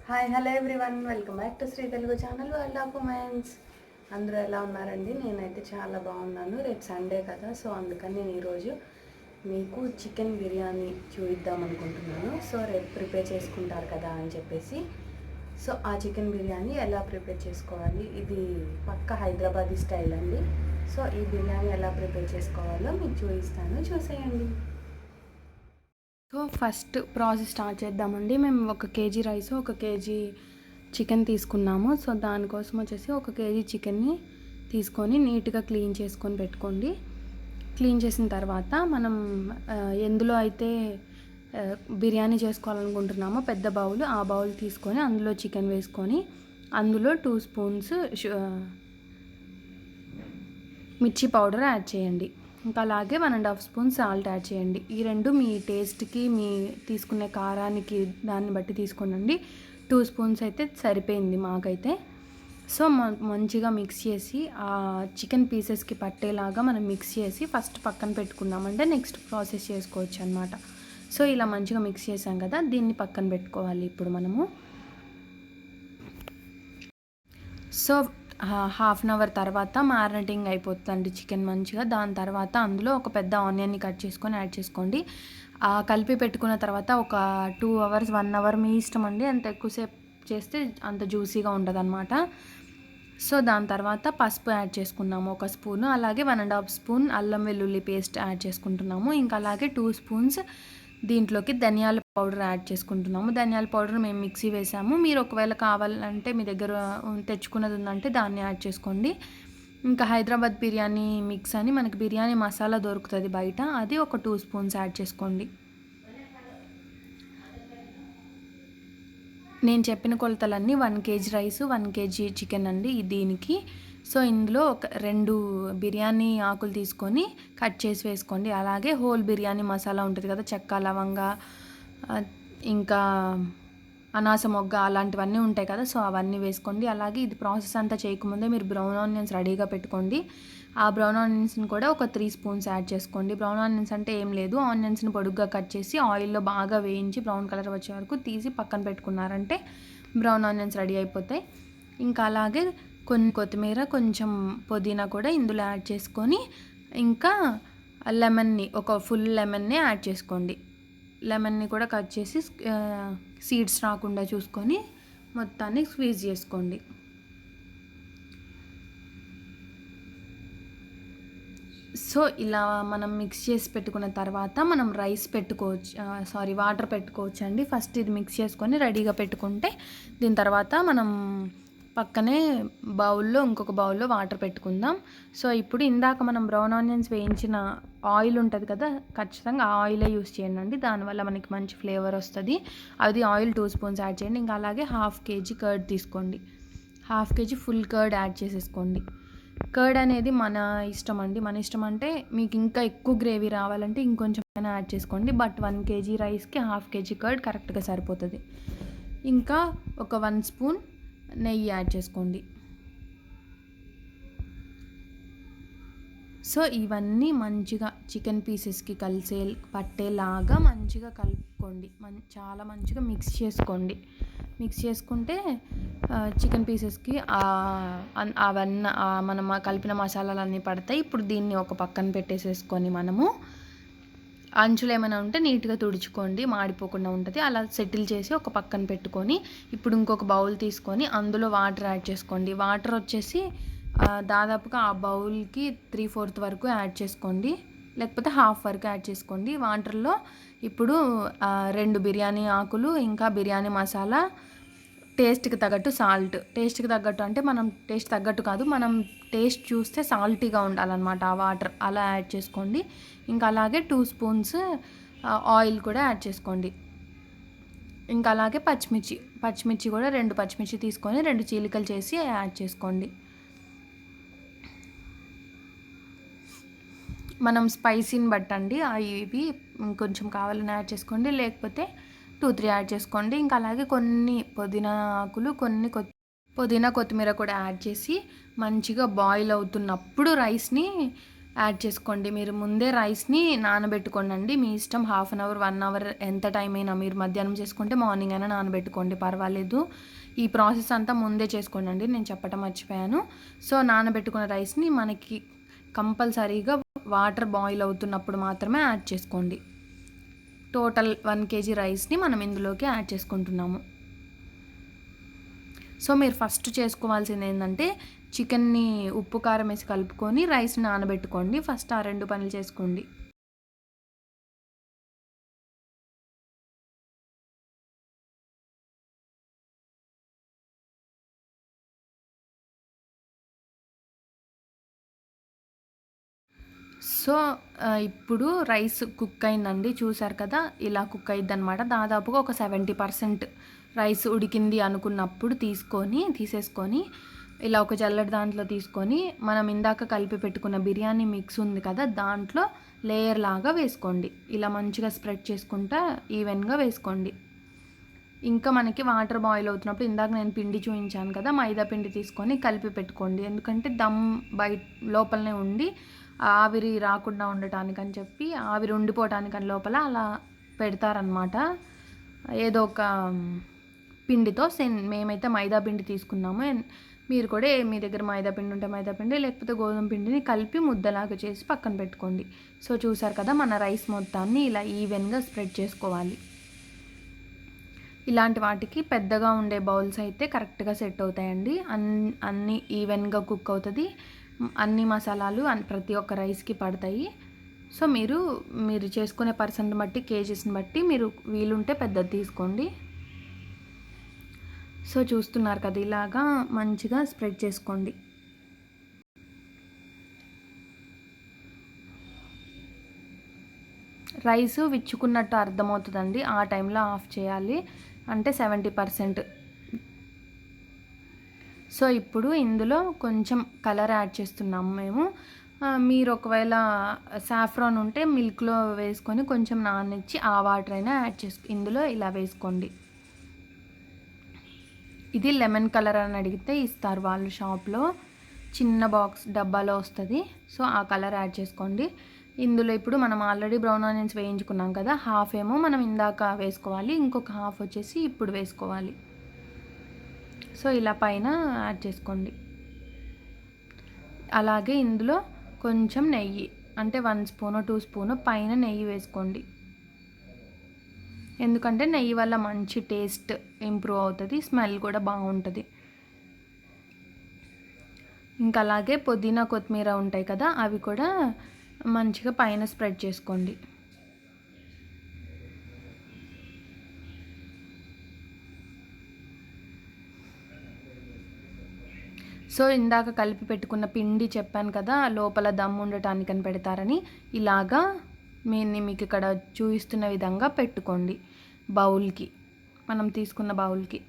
Hi hello everyone, welcome back to Shri Telugu channel world of womens. అందరూ ఎలా ఉన్నారండి? నేనైతే చాలా బాగున్నాను. రేపు సండే కదా, సో అందుకని నేను ఈరోజు మీకు చికెన్ బిర్యానీ చూపిద్దాం అనుకుంటున్నాను. సో రేపు ప్రిపేర్ చేసుకుంటారు కదా అని చెప్పేసి, సో ఆ చికెన్ బిర్యానీ ఎలా ప్రిపేర్ చేసుకోవాలి, ఇది పక్క హైదరాబాదీ స్టైల్ అండి. సో ఈ బిర్యానీ ఎలా ప్రిపేర్ చేసుకోవాలో మీకు చూపిస్తాను, చూసేయండి. సో ఫస్ట్ ప్రాసెస్ స్టార్ట్ చేద్దామండి. మేము 1 కేజీ రైస్, 1 కేజీ చికెన్ తీసుకున్నాము. సో దానికోసం వచ్చేసి 1 కేజీ చికెన్ని తీసుకొని నీట్గా క్లీన్ చేసుకొని పెట్టుకోండి. క్లీన్ చేసిన తర్వాత మనం ఎందులో అయితే బిర్యానీ చేసుకోవాలనుకుంటున్నామో పెద్ద బౌల్, ఆ బౌల్ తీసుకొని అందులో చికెన్ వేసుకొని అందులో 2 స్పూన్స్ మిర్చి పౌడర్ యాడ్ చేయండి. ఇంకా అలాగే 1.5 స్పూన్ సాల్ట్ యాడ్ చేయండి. ఈ రెండు మీ టేస్ట్కి, మీ తీసుకునే కారానికి దాన్ని బట్టి తీసుకోనండి. 2 స్పూన్స్ అయితే సరిపోయింది మాకైతే. సో మంచిగా మిక్స్ చేసి ఆ చికెన్ పీసెస్కి పట్టేలాగా మనం మిక్స్ చేసి ఫస్ట్ పక్కన పెట్టుకున్నామంటే నెక్స్ట్ ప్రాసెస్ చేసుకోవచ్చు అనమాట. సో ఇలా మంచిగా మిక్స్ చేసాం కదా, దీన్ని పక్కన పెట్టుకోవాలి ఇప్పుడు మనము. సో హాఫ్ అన్ అవర్ తర్వాత మ్యారినేటింగ్ అయిపోతుందండి చికెన్ మంచిగా. దాని తర్వాత అందులో ఒక పెద్ద ఆనియన్ని కట్ చేసుకొని యాడ్ చేసుకోండి. కలిపి పెట్టుకున్న తర్వాత ఒక 2 అవర్స్ 1 అవర్ మీ ఇష్టం అండి, అంత ఎక్కువసేపు చేస్తే అంత జ్యూసీగా ఉండదు అనమాట. సో దాని తర్వాత పసుపు యాడ్ చేసుకున్నాము 1 స్పూను, అలాగే 1.5 స్పూన్ అల్లం వెల్లుల్లి పేస్ట్ యాడ్ చేసుకుంటున్నాము. ఇంకా అలాగే 2 స్పూన్స్ దీంట్లోకి ధనియాల పౌడర్ యాడ్ చేసుకుంటున్నాము. ధనియాల పౌడర్ మేము మిక్సీ వేసాము. మీరు ఒకవేళ కావాలంటే మీ దగ్గర తెచ్చుకున్నది ఉందంటే దాన్ని యాడ్ చేసుకోండి. ఇంకా హైదరాబాద్ బిర్యానీ మిక్స్ అని మనకి బిర్యానీ మసాలా దొరుకుతుంది బయట, అది ఒక 2 స్పూన్స్ యాడ్ చేసుకోండి. నేను చెప్పిన కొలతలన్నీ 1 కేజీ రైస్, 1 కేజీ చికెన్ అండి దీనికి. సో ఇందులో ఒక 2 బిర్యానీ ఆకులు తీసుకొని కట్ చేసి వేసుకోండి. అలాగే హోల్ బిర్యానీ మసాలా ఉంటుంది కదా, చెక్క, లవంగా, ఇంకా అనాస మొగ్గ అలాంటివన్నీ ఉంటాయి కదా, సో అవన్నీ వేసుకోండి. అలాగే ఇది ప్రాసెస్ అంతా చేయకముందే మీరు బ్రౌన్ ఆనియన్స్ రెడీగా పెట్టుకోండి. ఆ బ్రౌన్ ఆనియన్స్ని కూడా ఒక 3 స్పూన్స్ యాడ్ చేసుకోండి. బ్రౌన్ ఆనియన్స్ అంటే ఏం లేదు, ఆనియన్స్ని పొడుగ్గా కట్ చేసి ఆయిల్లో బాగా వేయించి బ్రౌన్ కలర్ వచ్చే వరకు తీసి పక్కన పెట్టుకున్నారంటే బ్రౌన్ ఆనియన్స్ రెడీ అయిపోతాయి. ఇంకా అలాగే కొన్ని కొత్తిమీర, కొంచెం పుదీనా కూడా ఇందులో యాడ్ చేసుకొని, ఇంకా లెమన్ని, ఒక ఫుల్ లెమన్ని యాడ్ చేసుకోండి. లెమన్ని కూడా కట్ చేసి సీడ్స్ రాకుండా చూసుకొని మొత్తాన్ని స్క్వీజ్ చేసుకోండి. సో ఇలా మనం మిక్స్ చేసి పెట్టుకున్న తర్వాత మనం రైస్ పెట్టుకోవచ్చు, వాటర్ పెట్టుకోవచ్చు అండి. ఫస్ట్ ఇది మిక్స్ చేసుకొని రెడీగా పెట్టుకుంటే దీని తర్వాత మనం పక్కనే ఇంకొక బౌల్లో వాటర్ పెట్టుకుందాం. సో ఇప్పుడు ఇందాక మనం బ్రౌన్ ఆనియన్స్ వేయించిన ఆయిల్ ఉంటుంది కదా, ఖచ్చితంగా ఆ ఆయిలే యూస్ చేయండి, దానివల్ల మనకి మంచి ఫ్లేవర్ వస్తుంది. అది ఆయిల్ 2 స్పూన్స్ యాడ్ చేయండి. ఇంకా అలాగే 1/2 కేజీ కర్డ్ తీసుకోండి. 1/2 కేజీ ఫుల్ కర్డ్ యాడ్ చేసేసుకోండి. కర్డ్ అనేది మన ఇష్టం అండి, మన ఇష్టం అంటే మీకు ఇంకా ఎక్కువ గ్రేవీ రావాలంటే ఇంకొంచెం యాడ్ చేసుకోండి. బట్ 1 కేజీ రైస్కి 1/2 కేజీ కర్డ్ కరెక్ట్గా సరిపోతుంది. ఇంకా ఒక 1 స్పూన్ నెయ్యి యాడ్ చేసుకోండి. సో ఇవన్నీ మంచిగా చికెన్ పీసెస్కి పట్టేలాగా మంచిగా కలుపుకోండి. చాలా మంచిగా మిక్స్ చేసుకోండి. మిక్స్ చేసుకుంటే చికెన్ పీసెస్కి అవన్నీ మనం కలిపిన మసాలాలన్నీ పడతాయి. ఇప్పుడు దీన్ని ఒక పక్కన పెట్టేసేసుకొని మనము అంచులు ఏమైనా ఉంటే నీట్గా తుడుచుకోండి, మాడిపోకుండా ఉంటుంది. అలా సెటిల్ చేసి ఒక పక్కన పెట్టుకొని ఇప్పుడు ఇంకొక బౌల్ తీసుకొని అందులో వాటర్ యాడ్ చేసుకోండి. వాటర్ వచ్చేసి దాదాపుగా ఆ బౌల్కి 3/4 వరకు యాడ్ చేసుకోండి, లేకపోతే హాఫ్ వరకు యాడ్ చేసుకోండి. వాటర్లో ఇప్పుడు 2 బిర్యానీ ఆకులు, ఇంకా బిర్యానీ మసాలా, టేస్ట్కి తగ్గట్టు సాల్ట్. టేస్ట్కి తగ్గట్టు అంటే మనం టేస్ట్ తగ్గట్టు కాదు, మనం టేస్ట్ చూస్తే సాల్టీగా ఉండాలన్నమాట ఆ వాటర్, అలా యాడ్ చేసుకోండి. ఇంకా అలాగే 2 స్పూన్స్ ఆయిల్ కూడా యాడ్ చేసుకోండి. ఇంకా అలాగే పచ్చిమిర్చి కూడా 2 పచ్చిమిర్చి తీసుకొని 2 చీలికలు చేసి యాడ్ చేసుకోండి. మనం స్పైసీని బట్టండి, ఇవి ఇంకొంచెం కావాలని యాడ్ చేసుకోండి, లేకపోతే 2-3 యాడ్ చేసుకోండి. ఇంకా అలాగే కొన్ని పుదీనా ఆకులు, కొన్ని పుదీనా కొత్తిమీర కూడా యాడ్ చేసి మంచిగా బాయిల్ అవుతున్నప్పుడు రైస్ని యాడ్ చేసుకోండి. మీరు ముందే రైస్ని నానబెట్టుకోండి. మీ ఇష్టం, 1/2 అవర్ 1 అవర్ ఎంత టైం అయినా. మీరు మధ్యాహ్నం చేసుకుంటే మార్నింగ్ అయినా నానబెట్టుకోండి, పర్వాలేదు. ఈ ప్రాసెస్ అంతా ముందే చేసుకోండి, నేను చెప్పటం మర్చిపోయాను. సో నానబెట్టుకున్న రైస్ని మనకి కంపల్సరీగా వాటర్ బాయిల్ అవుతున్నప్పుడు మాత్రమే యాడ్ చేసుకోండి. టోటల్ 1 kg రైస్ని మనం ఇందులోకి యాడ్ చేసుకుంటున్నాము. సో మీరు ఫస్ట్ చేసుకోవాల్సింది ఏంటంటే చికెన్ని ఉప్పు కారం వేసి కలుపుకొని రైస్ నానబెట్టుకోండి. ఫస్ట్ ఆ 2 పనులు చేసుకోండి. సో ఇప్పుడు రైస్ కుక్ అయిందండి, చూసారు కదా, ఇలా కుక్ అయింది అనమాట. దాదాపుగా ఒక 70% రైస్ ఉడికింది అనుకున్నప్పుడు తీసేసుకొని ఇలా ఒక జల్లెడ దాంట్లో తీసుకొని మనం ఇందాక కలిపి పెట్టుకున్న బిర్యానీ మిక్స్ ఉంది కదా, దాంట్లో లేయర్ లాగా వేసుకోండి. ఇలా మంచిగా స్ప్రెడ్ చేసుకుంటా ఈవెన్గా వేసుకోండి. ఇంకా మనకి వాటర్ బాయిల్ అవుతున్నప్పుడు ఇందాక నేను పిండి చూపించాను కదా, మైదా పిండి తీసుకొని కలిపి పెట్టుకోండి. ఎందుకంటే దమ్ బయట లోపలనే ఉండి ఆవిరి రాకుండా ఉండటానికి అని చెప్పి, ఆవిరి ఉండిపోవటానికని లోపల అలా పెడతారనమాట ఏదో ఒక పిండితో. మేమైతే మైదా పిండి తీసుకున్నాము. మీరు కూడా మీ దగ్గర మైదా పిండి ఉంటే మైదా పిండి, లేకపోతే గోధుమ పిండిని కలిపి ముద్దలాగా చేసి పక్కన పెట్టుకోండి. సో చూసారు కదా, మన రైస్ మొత్తాన్ని ఇలా ఈవెన్గా స్ప్రెడ్ చేసుకోవాలి. ఇలాంటి వాటికి పెద్దగా ఉండే బౌల్స్ అయితే కరెక్ట్గా సెట్ అవుతాయండి. అన్నీ ఈవెన్గా కుక్ అవుతుంది, అన్ని మసాలాలు ప్రతి ఒక్క రైస్కి పడతాయి. సో మీరు చేసుకునే పర్సన్ బట్టి, కేజీస్ని బట్టి మీరు వీలుంటే పెద్దది తీసుకోండి. సో చూస్తున్నారు కదా, ఇలాగా మంచిగా స్ప్రెడ్ చేసుకోండి. రైస్ విచ్చుకున్నట్టు అర్థమవుతుందండి, ఆ టైంలో ఆఫ్ చేయాలి. అంటే 70%. సో ఇప్పుడు ఇందులో కొంచెం కలర్ యాడ్ చేస్తున్నాము మేము. మీరు ఒకవేళ సాఫ్రాన్ ఉంటే మిల్క్లో వేసుకొని కొంచెం నాననిచ్చి ఆ వాటర్ అయినా యాడ్ ఇందులో ఇలా వేసుకోండి. ఇది లెమన్ కలర్ అని అడిగితే ఇస్తారు వాళ్ళు షాప్లో, చిన్న బాక్స్ డబ్బాలో వస్తుంది. సో ఆ కలర్ యాడ్ చేసుకోండి. ఇందులో ఇప్పుడు మనం ఆల్రెడీ బ్రౌన్ ఆనియన్స్ వేయించుకున్నాం కదా, హాఫ్ ఏమో మనం ఇందాక వేసుకోవాలి, ఇంకొక హాఫ్ వచ్చేసి ఇప్పుడు వేసుకోవాలి. సో ఇలా పైన యాడ్ చేసుకోండి. అలాగే ఇందులో కొంచెం నెయ్యి, అంటే 1 స్పూనో 2 స్పూనో పైన నెయ్యి వేసుకోండి. ఎందుకంటే నెయ్యి వల్ల మంచి టేస్ట్ ఇంప్రూవ్ అవుతుంది, స్మెల్ కూడా బాగుంటుంది. ఇంకా అలాగే పుదీనా కొత్తిమీర ఉంటాయి కదా, అవి కూడా మంచిగా పైన స్ప్రెడ్ చేసుకోండి. సో ఇందాక కలిపి పెట్టుకున్న పిండి చెప్పాను కదా, లోపల దమ్ ఉండటానికని పెడతారని, ఇలాగా మీకు ఇక్కడ చూపిస్తున్న విధంగా పెట్టుకోండి బౌల్కి, మనం తీసుకున్న బౌల్కి.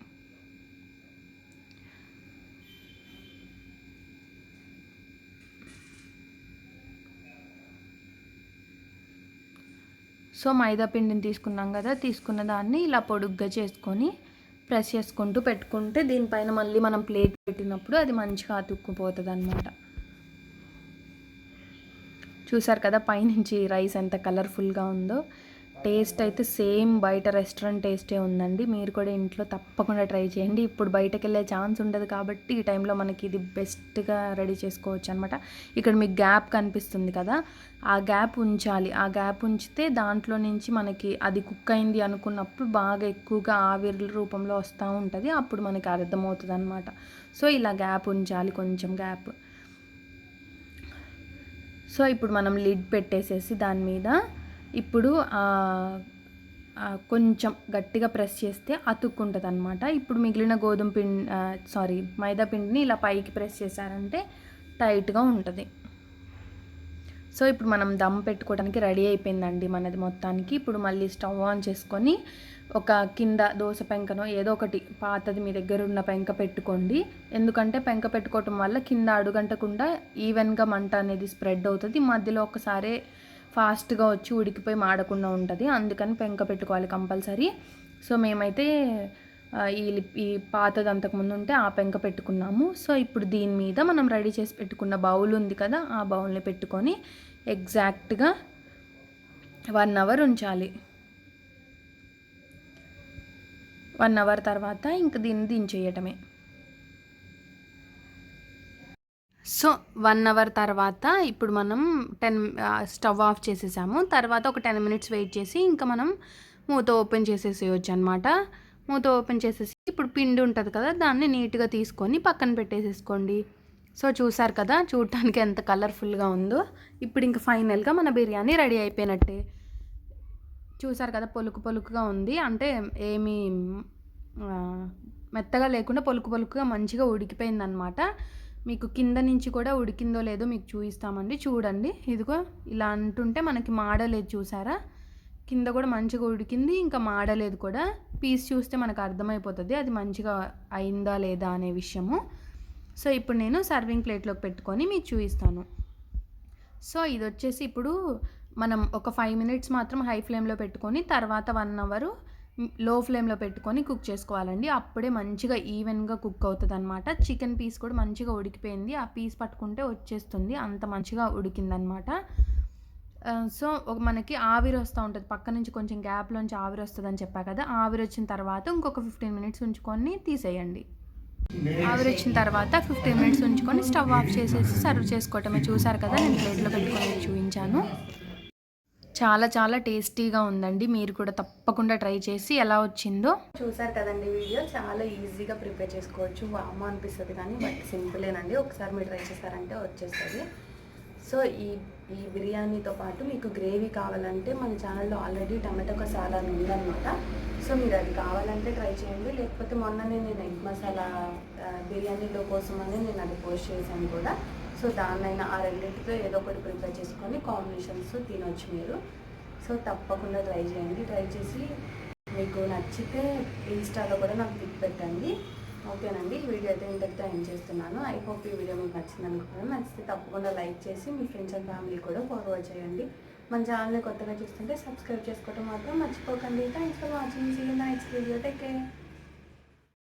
సో మైదా పిండిని తీసుకున్నాం కదా, తీసుకున్న దాన్ని ఇలా పొడుగ్గా చేసుకొని ప్రెస్ చేసుకుంటూ పెట్టుకుంటే దీనిపైన మళ్ళీ మనం ప్లేట్ పెట్టినప్పుడు అది మంచిగా అతుక్కుపోతుంది అన్నమాట. చూసారు కదా పైనుంచి రైస్ ఎంత కలర్ఫుల్గా ఉందో. టేస్ట్ అయితే సేమ్ బయట రెస్టారెంట్ టేస్టే ఉందండి. మీరు కూడా ఇంట్లో తప్పకుండా ట్రై చేయండి. ఇప్పుడు బయటకు వెళ్ళే ఛాన్స్ ఉండదు కాబట్టి ఈ టైంలో మనకి ఇది బెస్ట్గా రెడీ చేసుకోవచ్చు అనమాట. ఇక్కడ మీకు గ్యాప్ కనిపిస్తుంది కదా, ఆ గ్యాప్ ఉంచాలి. ఆ గ్యాప్ ఉంచితే దాంట్లో నుంచి మనకి అది కుక్ అయింది అనుకున్నప్పుడు బాగా ఎక్కువగా ఆవిరి రూపంలో వస్తూ ఉంటుంది, అప్పుడు మనకి అర్థమవుతుంది అనమాట. సో ఇలా గ్యాప్ ఉంచాలి, కొంచెం గ్యాప్. సో ఇప్పుడు మనం లిడ్ పెట్టేసేసి దాని మీద ఇప్పుడు కొంచెం గట్టిగా ప్రెస్ చేస్తే అతుక్కుంటుంది అనమాట. ఇప్పుడు మిగిలిన గోధుమ పిండి మైదా పిండిని ఇలా పైకి ప్రెస్ చేశారంటే టైట్గా ఉంటుంది. సో ఇప్పుడు మనం దమ్ పెట్టుకోవడానికి రెడీ అయిపోయిందండి మనది మొత్తానికి. ఇప్పుడు మళ్ళీ స్టవ్ ఆన్ చేసుకొని ఒక కింద దోశ పెంకనో ఏదో ఒకటి పాతది మీ దగ్గర ఉన్న పెంక పెట్టుకోండి. ఎందుకంటే పెంక పెట్టుకోవటం వల్ల కింద అడుగంటకుండా ఈవెన్గా మంట అనేది స్ప్రెడ్ అవుతుంది, మధ్యలో ఒకసారి ఫాస్ట్గా వచ్చి ఉడికిపోయి మాడకుండా ఉంటుంది. అందుకని పెంక పెట్టుకోవాలి కంపల్సరీ. సో మేమైతే ఈ పాతది అంతకుముందు ఉంటే ఆ పెంక పెట్టుకున్నాము. సో ఇప్పుడు దీని మీద మనం రెడీ చేసి పెట్టుకున్న బౌల్ ఉంది కదా, ఆ బౌల్ని పెట్టుకొని ఎగ్జాక్ట్గా 1 అవర్ ఉంచాలి. 1 అవర్ తర్వాత ఇంక దీన్ని దించేయటమే. సో 1 అవర్ తర్వాత ఇప్పుడు మనం స్టవ్ ఆఫ్ చేసేసాము. తర్వాత ఒక 10 మినిట్స్ వెయిట్ చేసి ఇంకా మనం మూత ఓపెన్ చేసేసేయచ్చు అనమాట. మూత ఓపెన్ చేసేసి ఇప్పుడు పిండి ఉంటుంది కదా, దాన్ని నీట్గా తీసుకొని పక్కన పెట్టేసేసుకోండి. సో చూసారు కదా, చూడటానికి ఎంత కలర్ఫుల్గా ఉందో. ఇప్పుడు ఇంక ఫైనల్గా మన బిర్యానీ రెడీ అయిపోయినట్టే. చూసారు కదా, పొలుకుగా ఉంది. అంటే ఏమీ మెత్తగా లేకుండా పొలుకుగా మంచిగా ఉడికిపోయిందనమాట. మీకు కింద నుంచి కూడా ఉడికిందో లేదో మీకు చూపిస్తామండి. చూడండి, ఇదిగో ఇలా అంటుంటే మనకి మాడలేదు. చూసారా, కింద కూడా మంచిగా ఉడికింది, ఇంకా మాడలేదు కూడా. పీస్ చూస్తే మనకు అర్థమైపోతుంది అది మంచిగా అయిందా లేదా అనే విషయము. సో ఇప్పుడు నేను సర్వింగ్ ప్లేట్లోకి పెట్టుకొని మీకు చూపిస్తాను. సో ఇది వచ్చేసి ఇప్పుడు మనం ఒక 5 మినిట్స్ మాత్రం హై ఫ్లేమ్లో పెట్టుకొని తర్వాత 1 అవర్ లో ఫ్లేమ్లో పెట్టుకొని కుక్ చేసుకోవాలండి. అప్పుడే మంచిగా ఈవెన్గా కుక్ అవుతుంది అనమాట. చికెన్ పీస్ కూడా మంచిగా ఉడికిపోయింది. ఆ పీస్ పట్టుకుంటే వచ్చేస్తుంది, అంత మంచిగా ఉడికిందనమాట. సో మనకి ఆవిరి వస్తూ ఉంటుంది పక్క నుంచి, కొంచెం గ్యాప్లోంచి ఆవిరి వస్తుంది అని చెప్పా కదా. ఆవిరి వచ్చిన తర్వాత ఇంకొక 15 మినిట్స్ ఉంచుకొని తీసేయండి. ఆవిరి వచ్చిన తర్వాత 15 మినిట్స్ ఉంచుకొని స్టవ్ ఆఫ్ చేసేసి సర్వ్ చేసుకోవటమే. చూసారు కదా, నేను ప్లేట్లో పెట్టుకొని చూపించాను. చాలా టేస్టీగా ఉందండి. మీరు కూడా తప్పకుండా ట్రై చేసి ఎలా వచ్చిందో చూసారు కదండి. వీడియో చాలా ఈజీగా ప్రిపేర్ చేసుకోవచ్చు. వామ్మ అనిపిస్తుంది కానీ బట్ సింపులేనండి. ఒకసారి మీరు ట్రై చేశారంటే వచ్చేస్తుంది. సో ఈ బిర్యానీతో పాటు మీకు గ్రేవీ కావాలంటే మన ఛానల్లో ఆల్రెడీ టమాటో సాలాన్ ఉందన్నమాట. సో మీరు అది కావాలంటే ట్రై చేయండి. లేకపోతే మొన్ననే నేను ఎగ్ మసాలా బిర్యానీలో కోసమని నేను అది పోస్ట్ చేశాను కూడా. సో దాన్నైనా ఆ రెండింటితో ఏదో ఒకటి ప్రిపేర్ చేసుకొని కాంబినేషన్స్ తినొచ్చు మీరు. సో తప్పకుండా ట్రై చేయండి. ట్రై చేసి మీకు నచ్చితే ఇన్స్టాలో కూడా నాకు పిక్ పెట్టండి. ఓకేనండి, ఈ వీడియో అయితే ఇంతటితో ఎండ్ చేస్తున్నాను. ఐ హోప్ ఈ వీడియో మీకు నచ్చింది అనుకుంటున్నాను. నచ్చితే తప్పకుండా లైక్ చేసి మీ ఫ్రెండ్స్ అండ్ ఫ్యామిలీ కూడా ఫార్వర్డ్ చేయండి. మన ఛానల్ని కొత్తగా చూస్తుంటే సబ్స్క్రైబ్ చేసుకోవడం మాత్రం మర్చిపోకండి. Thanks for watching. See you next video. Take care.